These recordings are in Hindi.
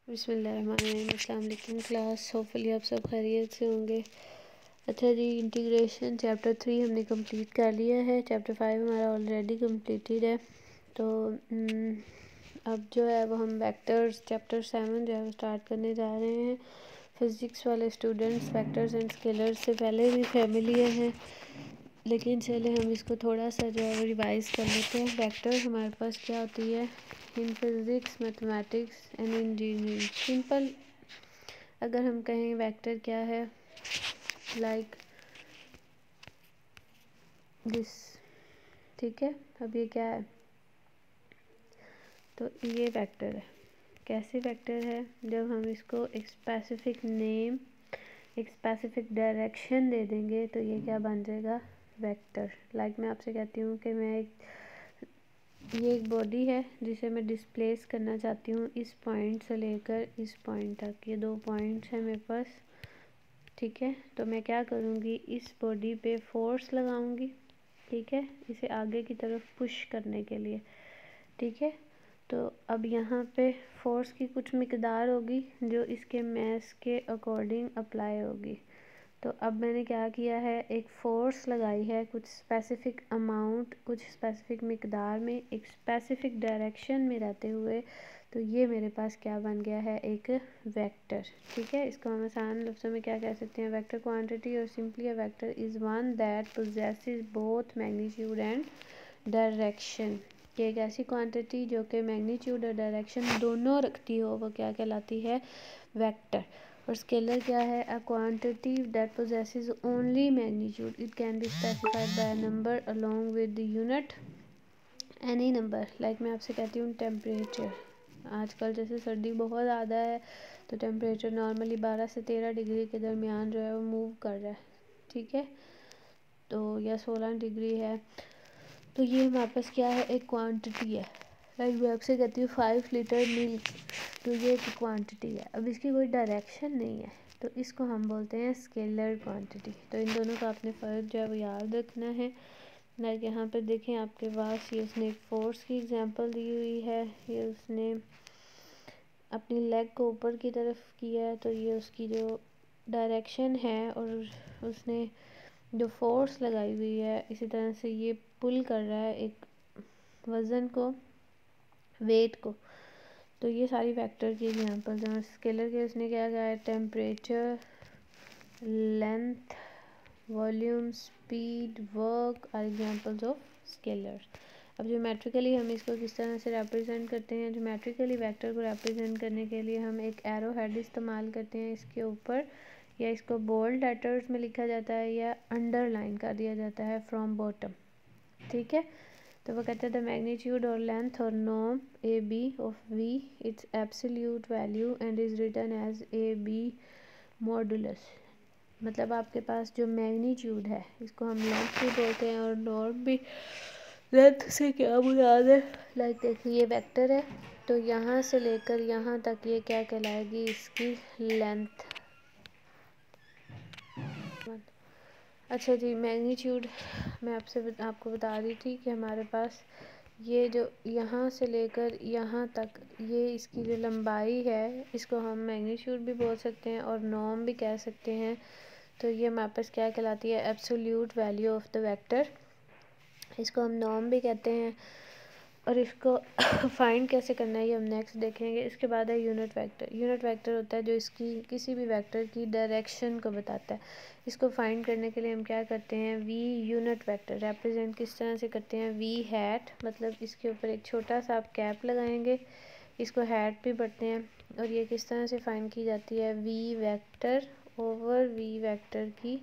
बिस्मिल्लाहिर्रहमानिर्रहीम। अस्सलाम वालेकुम क्लास, होपफुली आप सब खैरियत से होंगे। अच्छा जी, इंटीग्रेशन चैप्टर 3 हमने कंप्लीट कर लिया है। चैप्टर 5 हमारा ऑलरेडी कंप्लीटेड है। तो अब जो है वो हम वेक्टर्स चैप्टर 7 जो है वो स्टार्ट करने जा रहे हैं। फिज़िक्स वाले स्टूडेंट्स वेक्टर्स एंड स्केलर्स से पहले भी फैमिलियर हैं, लेकिन चले हम इसको थोड़ा सा जो है रिवाइज कर लेते हैं। वेक्टर हमारे पास क्या होती है in physics, mathematics and engineering. Simple अगर हम कहें वेक्टर क्या है, लाइक दिस, ठीक है। अब ये क्या है, तो ये वेक्टर है। कैसे वेक्टर है, जब हम इसको एक स्पेसिफिक नेम, एक स्पेसिफिक डायरेक्शन दे देंगे तो ये क्या बन जाएगा, वेक्टर। लाइक मैं आपसे कहती हूँ कि ये एक बॉडी है जिसे मैं डिस्प्लेस करना चाहती हूँ इस पॉइंट से लेकर इस पॉइंट तक। ये 2 पॉइंट्स हैं मेरे पास, ठीक है। तो मैं क्या करूँगी, इस बॉडी पे फोर्स लगाऊंगी, ठीक है, इसे आगे की तरफ पुश करने के लिए, ठीक है। तो अब यहाँ पे फोर्स की कुछ मिकदार होगी जो इसके मास के अकॉर्डिंग अप्लाई होगी। तो अब मैंने क्या किया है, एक फ़ोर्स लगाई है कुछ स्पेसिफ़िक अमाउंट, कुछ स्पेसिफ़िक मिकदार में, एक स्पेसिफ़िक डायरेक्शन में रहते हुए। तो ये मेरे पास क्या बन गया है, एक वेक्टर, ठीक है। इसको हम आसान लफ्ज़ों में क्या कह सकते हैं, वेक्टर क्वांटिटी। और simply a vector is one that possesses both magnitude and direction. कि एक ऐसी क्वांटिटी जो कि मैग्नीट्यूड और डायरेक्शन दोनों रखती हो, वो क्या कहलाती है, वेक्टर। और स्केलर क्या है, a quantity that possesses only magnitude, it can be specified by a number along with the unit any number. Like मैं आपसे कहती हूँ टेम्परेचर, आजकल जैसे सर्दी बहुत ज़्यादा है तो टेम्परेचर नॉर्मली 12 से 13 डिग्री के दरमियान जो है वो मूव कर रहा है, ठीक है। तो या 16 डिग्री है, तो ये हमारे पास क्या है, एक क्वांटिटी है। लाइक मैं आपसे कहती हूँ 5 लीटर मिल्क, तो ये एक क्वांटिटी है। अब इसकी कोई डायरेक्शन नहीं है, तो इसको हम बोलते हैं स्केलर क्वांटिटी। तो इन दोनों का आपने फ़र्क जो है वो याद रखना है। लाइक यहाँ पे देखें आपके पास, ये उसने एक फोर्स की एग्जांपल दी हुई है, ये उसने अपनी लेग को ऊपर की तरफ किया है, तो ये उसकी जो डायरेक्शन है, और उसने जो फोर्स लगाई हुई है, इसी तरह से ये पुल कर रहा है एक वज़न को, वेट को। तो ये सारी वेक्टर की एग्जांपल्स हैं। स्केलर के उसने क्या कहा है, temperature, length, volume, speed, work are examples of scalar. अब ज्योमेट्रिकली हम इसको किस तरह से रिप्रेजेंट करते हैं, ज्योमेट्रिकली वेक्टर को रिप्रेजेंट करने के लिए हम एक एरो हेड इस्तेमाल करते हैं इसके ऊपर, या इसको बोल्ड लेटर्स में लिखा जाता है या अंडरलाइन कर दिया जाता है फ्रॉम बॉटम, ठीक है। तो वो कहते हैं द मैग्नीट्यूड और लेंथ और norm A B of V its absolute value and is written as A B modulus. मतलब आपके पास जो मैग्नीट्यूड है, इसको हम लेंथ भी बोलते हैं, और नॉर्म भी। लेंथ से क्या मुराद है, लाइक देखिए ये वेक्टर है, तो यहाँ से लेकर यहाँ तक ये क्या कहलाएगी, इसकी लेंथ। अच्छा जी, मैग्नीट्यूड मैं आपको बता रही थी कि हमारे पास ये जो यहाँ से लेकर यहाँ तक, ये इसकी जो लंबाई है, इसको हम मैग्नीट्यूड भी बोल सकते हैं और नॉर्म भी कह सकते हैं। तो ये हमारे पास क्या कहलाती है, absolute value of the vector, इसको हम नॉर्म भी कहते हैं। और इसको फाइंड कैसे करना है ये हम नेक्स्ट देखेंगे। इसके बाद है यूनिट वेक्टर। यूनिट वेक्टर होता है जो इसकी किसी भी वेक्टर की डायरेक्शन को बताता है। इसको फाइंड करने के लिए हम क्या करते हैं, वी यूनिट वेक्टर रिप्रेजेंट किस तरह से करते हैं, वी हैट, मतलब इसके ऊपर एक छोटा सा आप कैप लगाएंगे, इसको हैट भी पढ़ते हैं। और ये किस तरह से फाइंड की जाती है, V vector over V vector की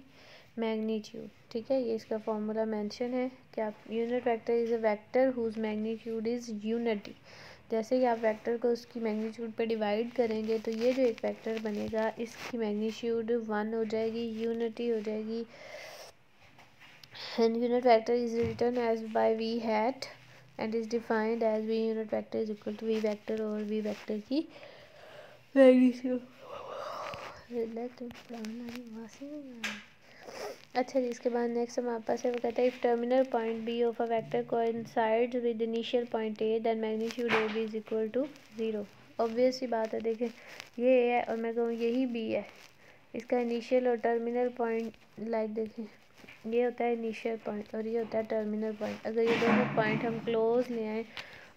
मैग्नीट्यूड, ठीक है। ये इसका फॉर्मूला मेंशन है कि आप unit vector is a vector whose magnitude is unity. जैसे ही आप वेक्टर को उसकी मैग्नीट्यूड पे डिवाइड करेंगे तो ये जो एक वेक्टर बनेगा, इसकी मैग्नीट्यूड 1 हो जाएगी, यूनिटी हो जाएगी। And unit vector is written as by V hat and is defined as V unit vector is equal to V vector और वी वेक्टर की मैग्नीट्यूड। अच्छा जी, इसके बाद नेक्स्ट हमारे पास है, वो कहता है if terminal point B of a vector coincides with initial point A then magnitude A B is equal to 0। Obvious सी बात है, देखें ये ए है और मैं कहूँ यही बी है, इसका इनिशियल और टर्मिनल पॉइंट लाइक देखें ये होता है इनिशियल पॉइंट और ये होता है टर्मिनल पॉइंट। अगर ये दोनों पॉइंट हम क्लोज ले आएँ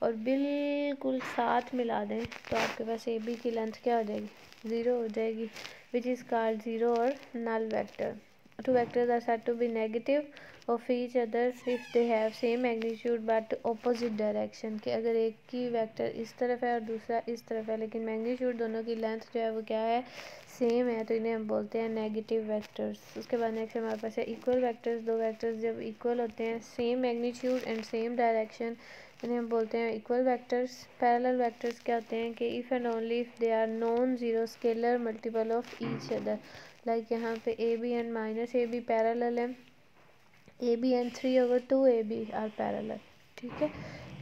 और बिल्कुल साथ मिला दें तो आपके पास ए बी की लेंथ क्या हो जाएगी, 0 हो जाएगी, विच इज़ कॉल्ड ज़ीरो और null vector. Two vectors are said to be negative of each other if they have same magnitude but opposite direction, कि अगर एक की वेक्टर इस तरफ है और दूसरा इस तरफ है लेकिन मैग्नीट्यूड दोनों की लेंथ जो है वो क्या है, सेम है, तो इन्हें हम बोलते हैं नेगेटिव वेक्टर्स। उसके बाद नेक्स्ट हमारे पास है इक्वल वेक्टर्स। दो वेक्टर्स जब इक्वल होते हैं, same magnitude and same direction, इन्हें हम बोलते हैं इक्वल वेक्टर्स। पैरेलल वेक्टर्स क्या होते हैं कि if and only if they are non zero scalar multiple of each other, like यहाँ पे A B and minus A B parallel है, A B and 3/2 A B are parallel. ठीक है,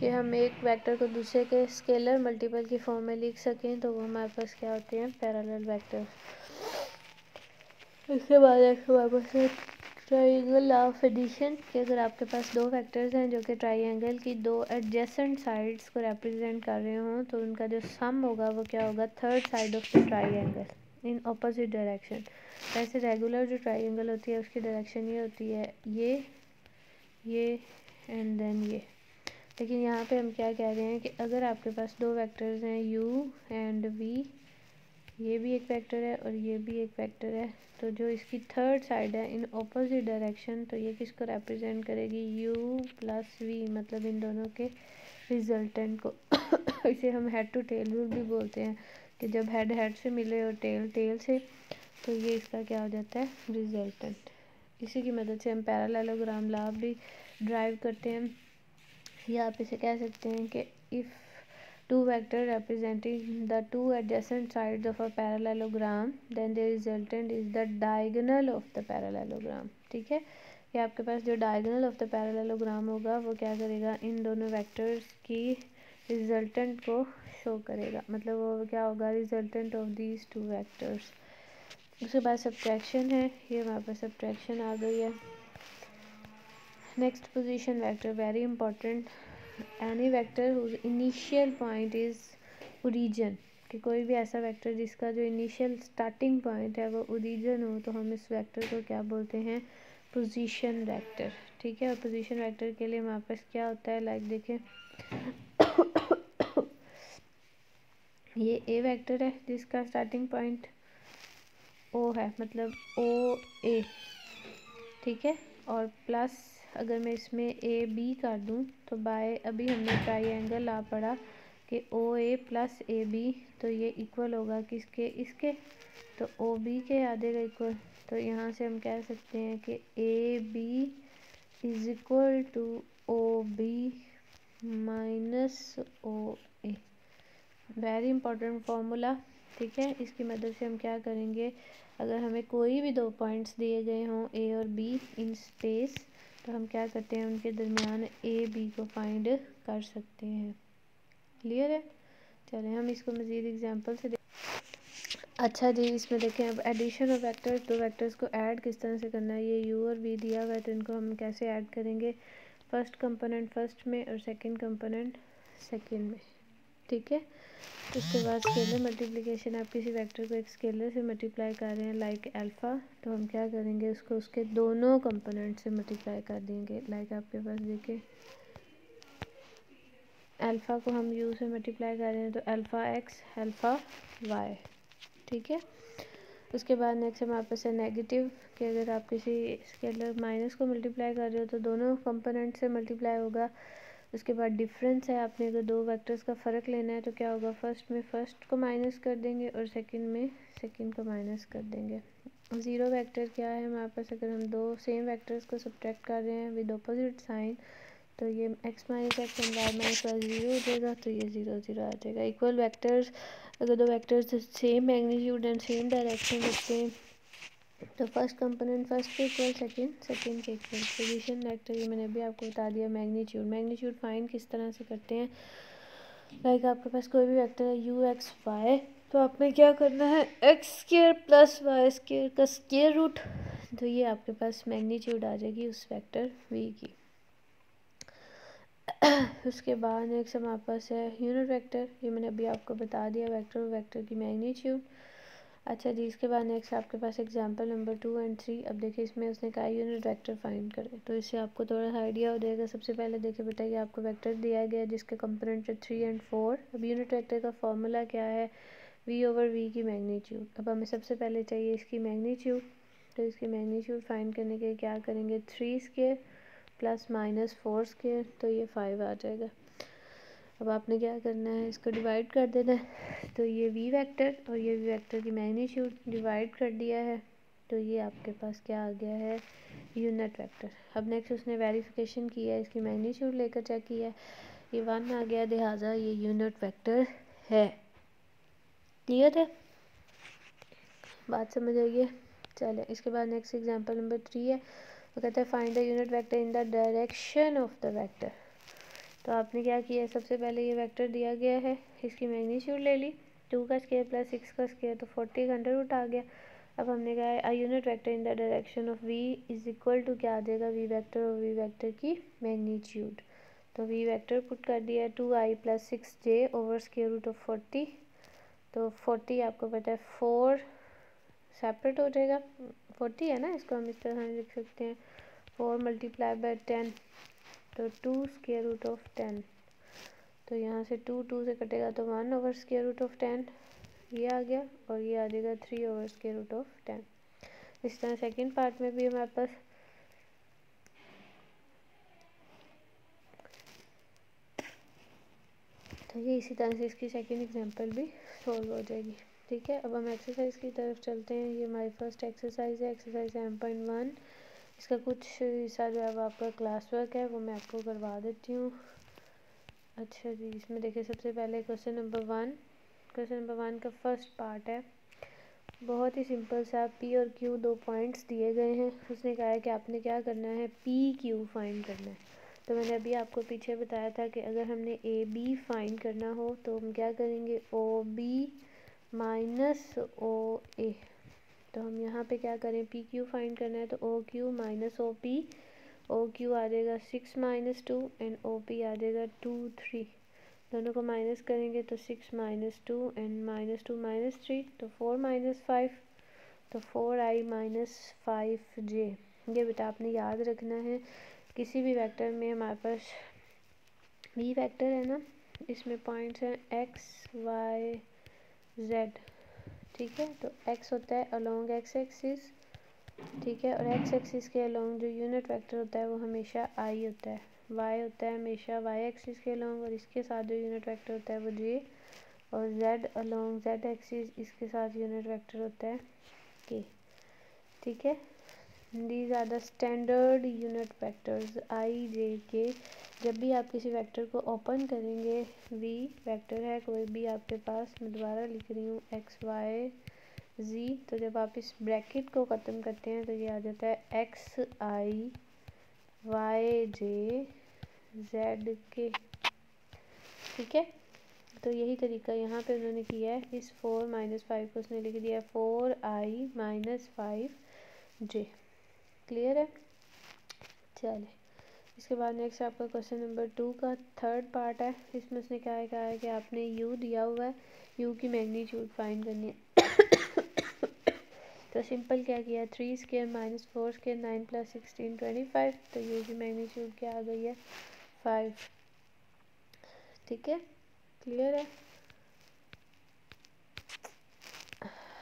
कि हम एक वेक्टर को दूसरे के स्केलर मल्टीपल की फॉर्म में लिख सकें तो वो हमारे पास क्या होते हैं, पैरेलल वेक्टर। उसके बाद हमारे पास ट्राइंगल ऑफ एडिशन, कि अगर आपके पास दो वेक्टर्स हैं जो कि ट्राइंगल की दो एडजेसेंट साइड्स को रिप्रेजेंट कर रहे हों तो उनका जो सम होगा वो क्या होगा, third side of the triangle in opposite direction. वैसे रेगुलर जो ट्राइंगल होती है उसकी डायरेक्शन ये होती है ये एंड देन ये, लेकिन यहाँ पे हम क्या कह रहे हैं कि अगर आपके पास दो वेक्टर्स हैं u एंड v, ये भी एक वेक्टर है और ये भी एक वेक्टर है, तो जो इसकी थर्ड साइड है इन ऑपोजिट डायरेक्शन, तो ये किसको रिप्रेजेंट करेगी, u प्लस v, मतलब इन दोनों के रिजल्टेंट को। इसे हम हेड टू टेल रूल भी बोलते हैं, कि जब हेड हेड से मिले और टेल टेल से, तो ये इसका क्या हो जाता है, रिजल्टेंट। इसी की मदद से हम पैरेललोग्राम लॉ भी ड्राइव करते हैं, या आप इसे कह सकते हैं कि if two vectors representing the two adjacent sides of a parallelogram then the resultant is the diagonal of the parallelogram। ठीक है, कि आपके पास जो diagonal of the parallelogram होगा वो क्या करेगा, इन दोनों वेक्टर्स की रिजल्टेंट को शो करेगा, मतलब वो क्या होगा, resultant of these two vectors. उसके बाद सब्ट्रैक्शन है, ये हमारे पास सब्ट्रैक्शन आ गई है। Next position vector, very important, any vector whose initial point is origin, कि कोई भी ऐसा वेक्टर जिसका जो इनिशियल स्टार्टिंग पॉइंट है वो ओरिजिन हो तो हम इस वेक्टर को क्या बोलते हैं, पोजीशन वेक्टर। ठीक है, और पोजीशन वेक्टर के लिए हमारे पास क्या होता है, लाइक देखें ये ए वेक्टर है जिसका स्टार्टिंग पॉइंट ओ है, मतलब ओ ए, ठीक है, और प्लस अगर मैं इसमें ए बी कर दूं तो बाय अभी हमने ट्राइंगल लॉ पढ़ा कि ओ ए प्लस ए बी, तो ये इक्वल होगा किसके, इसके, तो ओ बी के आ जाएगा इक्वल। तो यहाँ से हम कह सकते हैं कि A B is equal to O B minus O A, very important formula. ठीक है, इसकी मदद से हम क्या करेंगे, अगर हमें कोई भी दो पॉइंट्स दिए गए हों ए और बी इन स्पेस, तो हम क्या करते हैं, उनके दरमियान ए बी को फाइंड कर सकते हैं। क्लियर है, चलें हम इसको मज़ीद एग्जांपल से अच्छा जी, इसमें देखें अब एडिशन ऑफ वेक्टर्स, दो वेक्टर्स को ऐड किस तरह से करना है, ये u और v दिया हुआ है तो इनको हम कैसे ऐड करेंगे, फर्स्ट कंपोनेंट फर्स्ट में और सेकंड कंपोनेंट सेकंड में। ठीक है, उसके बाद स्केलर मल्टीप्लिकेशन, आप किसी वेक्टर को एक स्केलर से मल्टीप्लाई कर रहे हैं लाइक अल्फ़ा, तो हम क्या करेंगे, उसको उसके दोनों कंपोनेंट से मल्टीप्लाई कर देंगे। लाइक आपके पास देखिए अल्फ़ा को हम u से मल्टीप्लाई कर रहे हैं तो अल्फ़ा x अल्फ़ा y। ठीक है, उसके बाद नेक्स्ट हमारे पास है नेगेटिव, कि अगर आप किसी स्केलर माइनस को मल्टीप्लाई कर रहे हो तो दोनों कंपोनेंट से मल्टीप्लाई होगा। उसके बाद डिफरेंस है, आपने अगर दो वेक्टर्स का फ़र्क लेना है तो क्या होगा, फर्स्ट में फर्स्ट को माइनस कर देंगे और सेकंड में सेकंड को माइनस कर देंगे। ज़ीरो वेक्टर क्या है हमारे पास, अगर हम दो सेम वेक्टर्स को सब्ट्रैक्ट कर रहे हैं विद अपोजिट साइन, तो ये x minus X and y minus Y zero हो जाएगा, तो ये ज़ीरो ज़ीरो आ जाएगा। इक्वल वेक्टर्स, अगर दो vectors same magnitude and same direction रखते हैं तो फर्स्ट कंपोनेंट फर्स्ट के इक्वल, सेकंड के इक्वल। पोजीशन वेक्टर ये मैंने अभी आपको बता दिया। मैग्नीट्यूड फाइंड किस तरह से करते हैं, लाइक आपके पास कोई भी वेक्टर है यू एक्स वाई, तो आपने क्या करना है, X square plus Y square का स्क्वायर रूट, तो ये आपके पास मैग्नीट्यूड आ जाएगी उस वेक्टर वी की। उसके बाद नेक्स्ट हमारे पास है यूनिट वेक्टर, ये मैंने अभी आपको बता दिया, वेक्टर और वेक्टर की मैग्नीट्यूड। अच्छा जी, इसके बाद नेक्स्ट आपके पास एग्जांपल नंबर 2 और 3। अब देखिए इसमें उसने कहा यूनिट वेक्टर फाइंड करें, तो इससे आपको थोड़ा सा आइडिया हो जाएगा। सबसे पहले देखिए बेटा, ये आपको वेक्टर दिया गया जिसके कंपोनेंट है 3 और 4। अब यूनिट वेक्टर का फॉर्मूला क्या है, v/v की मैग्नीट्यूड। अब हमें सबसे पहले चाहिए इसकी मैग्नीट्यूड, तो इसकी मैग्नीट्यूड फाइंड करने के लिए क्या करेंगे, 3 स्क्वायर प्लस माइनस 4 स्क्वायर, तो ये 5 आ जाएगा। अब आपने क्या करना है, इसको डिवाइड कर देना है, तो ये v वेक्टर और ये v वेक्टर की मैग्नीट्यूड डिवाइड कर दिया है, तो ये आपके पास क्या आ गया है, यूनिट वेक्टर। अब नेक्स्ट उसने वेरिफिकेशन किया है, इसकी मैग्नीट्यूड लेकर चेक किया है, ये 1 आ गया, लिहाजा ये यूनिट वेक्टर है। क्लियर है, बात समझ आइए। चले इसके बाद नेक्स्ट एग्जांपल नंबर 3 है, वो कहता है find the unit vector in the direction of the vector. तो आपने क्या किया, सबसे पहले ये वेक्टर दिया गया है, इसकी मैग्नीट्यूड ले ली, 2 का स्क्वायर प्लस 6 का स्क्वायर, तो 40 का अंडर रूट आ गया। अब हमने कहा है a unit vector in the direction of v is equal to क्या आ जाएगा, v वेक्टर और v वेक्टर की मैग्नीट्यूड। तो v वेक्टर पुट कर दिया 2i plus 6j over square root of 40, तो 40 आपको पता है 4 सेपरेट हो जाएगा, 40 है ना, इसको हम इस तरह से लिख सकते हैं 4 मल्टीप्लाई बाय 10, तो 2 स्क्वायर रूट ऑफ 10, तो यहाँ से 2 से कटेगा तो 1 ओवर स्क्वायर रूट ऑफ 10 ये आ गया, और ये आ जाएगा 3 ओवर स्क्वायर रूट ऑफ 10। इस तरह सेकंड पार्ट में भी हमारे पास तो ये इसी तरह से इसकी सेकंड एग्जांपल भी सॉल्व हो जाएगी। ठीक है, अब हम एक्सरसाइज की तरफ चलते हैं। ये हमारी फर्स्ट एक्सरसाइज है, एक्सरसाइज 7.1। इसका कुछ हिस्सा जो है वो आपका क्लास वर्क है, वो मैं आपको करवा देती हूँ। अच्छा जी, इसमें देखिए सबसे पहले क्वेश्चन नंबर 1 का फर्स्ट पार्ट है, बहुत ही सिंपल सा, पी और क्यू 2 पॉइंट्स दिए गए हैं। उसने कहा है कि आपने क्या करना है, पी क्यू फाइंड करना है। तो मैंने अभी आपको पीछे बताया था कि अगर हमने ए बी फाइंड करना हो तो हम क्या करेंगे, ओ बी माइनस ओ ए। तो हम यहाँ पे क्या करें, पी क्यू फाइंड करना है, तो O Q minus O P, O Q आ जाएगा 6 माइनस 2 एंड ओ पी आ जाएगा 2 3, दोनों को माइनस करेंगे तो 6 माइनस 2 एंड माइनस 2 माइनस 3, तो 4 माइनस 5, तो 4i माइनस 5j। ये बेटा आपने याद रखना है, किसी भी वेक्टर में हमारे पास वी वेक्टर है ना, इसमें पॉइंट्स हैं x y z। ठीक है, तो x होता है अलोंग x एक्सिस, ठीक है, और x एक्सिस के अलोंग जो यूनिट वेक्टर होता है वो हमेशा i होता है, y होता है हमेशा y एक्सिस के अलोंग, और इसके साथ जो यूनिट वेक्टर होता है वो j, और z अलोंग z एक्सिस, इसके साथ यूनिट वेक्टर होता है k। ठीक है, these are the standard unit vectors i j k। जब भी आप किसी वेक्टर को ओपन करेंगे, v वेक्टर है कोई भी आपके पास, मैं दोबारा लिख रही हूँ x y z, तो जब आप इस ब्रैकेट को ख़त्म करते हैं तो ये आ जाता है x i y j z k। ठीक है, तो यही तरीका यहाँ पे उन्होंने किया है, इस 4 माइनस 5 को उसने लिख दिया 4i माइनस 5j। क्लियर है, चले इसके बाद नेक्स्ट आपका क्वेश्चन नंबर 2 का थर्ड पार्ट है। इसमें उसने क्या कहा है कि आपने u दिया हुआ है, u की मैग्नीट्यूड फाइंड करनी है। तो सिंपल क्या किया, 3 स्क्वायर माइनस 4 स्क्वायर 9 प्लस 16 25, तो u की मैग्नीट्यूड क्या आ गई है, 5। ठीक है, क्लियर है।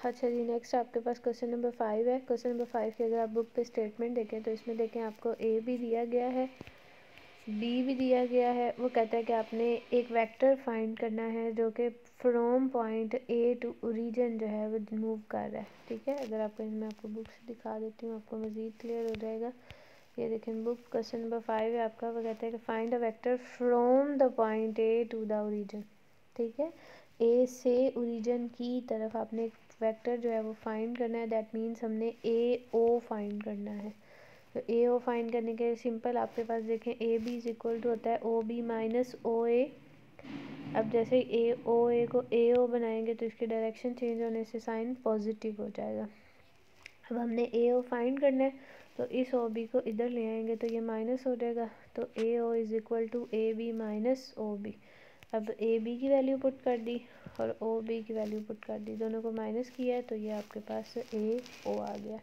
अच्छा जी, नेक्स्ट आपके पास क्वेश्चन नंबर 5 है। क्वेश्चन नंबर 5 की अगर आप बुक पे स्टेटमेंट देखें तो इसमें देखें आपको ए भी दिया गया है, बी भी दिया गया है। वो कहता है कि आपने एक वेक्टर फाइंड करना है जो कि from point A to origin जो है वो मूव कर रहा है। ठीक है, अगर आपको मैं आपको बुक से दिखा देती हूँ, आपको मज़ीद क्लियर हो जाएगा। ये देखें बुक, क्वेश्चन नंबर 5 है आपका। वो कहता है कि find a vector from the point A to the origin. ठीक है, ए से ओरिजिन की तरफ आपने एक वेक्टर जो है वो फाइंड करना है, दैट मीन्स हमने ए ओ फाइंड करना है। तो ए ओ फाइंड करने के सिंपल आपके पास देखें, A B is equal to होता है ओ बी माइनस ओ ए। अब जैसे ए को ए ओ बनाएंगे तो इसकी डायरेक्शन चेंज होने से साइन पॉजिटिव हो जाएगा। अब हमने ए ओ फाइंड करना है, तो इस ओ बी को इधर ले आएंगे तो ये माइनस हो जाएगा, तो A O is equal to A B minus O B. अब ए बी की वैल्यू पुट कर दी और ओ बी की वैल्यू पुट कर दी, दोनों को माइनस किया है तो ये आपके पास ए ओ आ गया।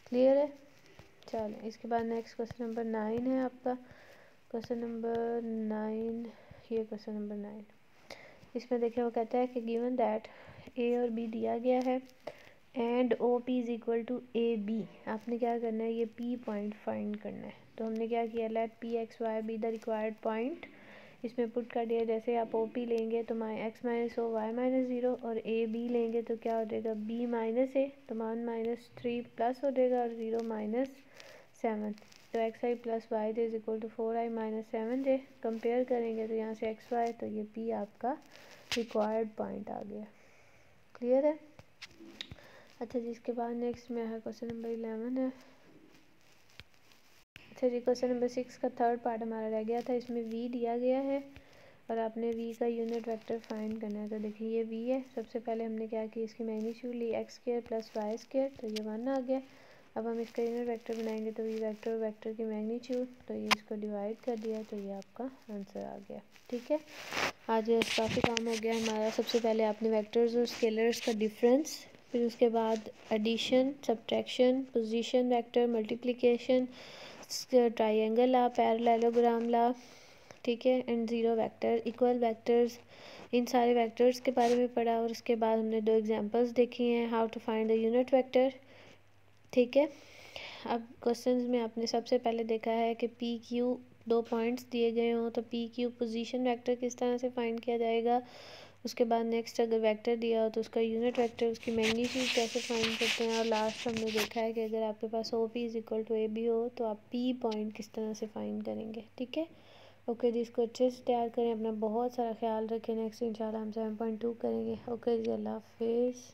क्लियर है? चलो इसके बाद नेक्स्ट क्वेश्चन नंबर 9 है आपका। क्वेश्चन नंबर 9, ये क्वेश्चन नंबर 9, इसमें देखिए वो कहता है कि गिवन दैट ए और बी दिया गया है and O P is equal to A B. आपने क्या करना है, ये पी पॉइंट फाइंड करना है। तो हमने क्या किया, let P X Y be the required point, इसमें पुट कर दिया। जैसे आप ओ पी लेंगे तो X minus O Y minus zero, और ए बी लेंगे तो क्या हो जाएगा, बी माइनस ए तो 1 - 3 प्लस हो जाएगा और 0 - 7। तो X I plus Y J is equal to 4i - 7j। Compare करेंगे तो यहाँ से एक्स वाई, तो ये पी आपका रिक्वायर्ड पॉइंट आ गया। क्लियर है? अच्छा जी, इसके बाद नेक्स्ट में है क्वेश्चन नंबर 11 है। अच्छा जी, क्वेश्चन नंबर 6 का थर्ड पार्ट हमारा रह गया था। इसमें वी दिया गया है और आपने वी का यूनिट वेक्टर फाइंड करना है। तो देखिए ये वी है, सबसे पहले हमने क्या किया, इसकी मैग्नीट्यूड ली x square plus Y square, तो ये 1 आ गया। अब हम इसका यूनिट वेक्टर बनाएंगे तो वी वेक्टर और वेक्टर की मैग्नीट्यूड, तो ये इसको डिवाइड कर दिया तो ये आपका आंसर आ गया। ठीक है, आज काफ़ी काम हो गया हमारा। सबसे पहले आपने वेक्टर्स और स्केलर्स का डिफरेंस, फिर उसके बाद addition, subtraction, position vector, multiplication, triangle law, parallelogram law, ठीक है, and zero vector, equal vectors, इन सारे वेक्टर्स के बारे में पढ़ा। और उसके बाद हमने 2 एग्जांपल्स देखी हैं, how to find the unit vector. ठीक है, अब क्वेश्चंस में आपने सबसे पहले देखा है कि पी क्यू 2 पॉइंट्स दिए गए हों तो पी क्यू पोजीशन वेक्टर किस तरह से फाइंड किया जाएगा। उसके बाद नेक्स्ट अगर वेक्टर दिया हो तो उसका यूनिट वेक्टर, उसकी मैग्नीट्यूड कैसे फाइंड करते हैं। और लास्ट हमने देखा है कि अगर आपके पास O P is equal to A B हो तो आप पी पॉइंट किस तरह से फाइंड करेंगे। ठीक है, ओके जी, इसको अच्छे से तैयार करें, अपना बहुत सारा ख्याल रखें। नेक्स्ट इंशाल्लाह हम 7.2 करेंगे। ओके जी, अल्लाह हाफिज़।